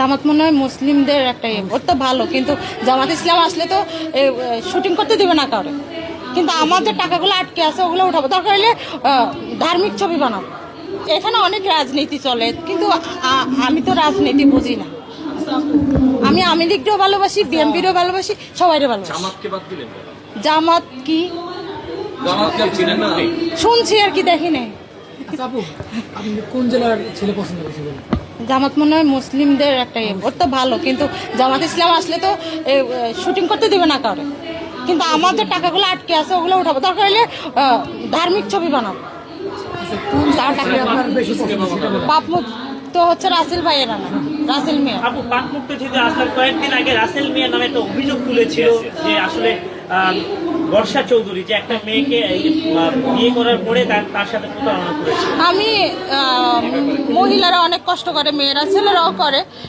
জামাত মনে হয় মুসলিমদের একটা ওর তো ভালো, কিন্তু জামাত ইসলাম আসলে তো শুটিং করতে দেবে না কাউরে। কিন্তু আমার যে টাকাগুলো আটকে আছে ওগুলো উঠাবো, দরকার হলে ধার্মিক ছবি বানাবো। এখানে অনেক রাজনীতি চলে, কিন্তু আমি তো রাজনীতি বুঝি না। আমি আওয়ামী লীগকেও ভালোবাসি, বিএনপিরও ভালোবাসি, সবাইরে ভালোবাসি। জামাত কি শুনছি আর কি, দেখি নাই। কোন জেলার ছেলে পছন্দ বেশি? জামাত মনে হয় মুসলিমদের একটা ওর তো ভালো, কিন্তু জামাত ইসলাম আসলে তো শুটিং করতে দেবে না কাউরে। কিন্তু আমার যে টাকাগুলো আটকে আছে ওগুলো উঠাবো, দরকার হলে ধার্মিক ছবি বানাবো। পাপমুখ তো হচ্ছে রাসেল ভাইয়ের না, রাসেল মিয়া। আপু পাপমুক্ত থেকে আসলে কয়েকদিন আগে রাসেল মিয়া নামে একটা অভিযোগ তুলেছিল যে আসলে বর্ষা চৌধুরী যে একটা মেয়েকে বিয়ে করার পরে তার সাথে প্রতারণা করেছে। আমি মহিলারা অনেক কষ্ট করে, মেয়েরা ছেলেরাও করে,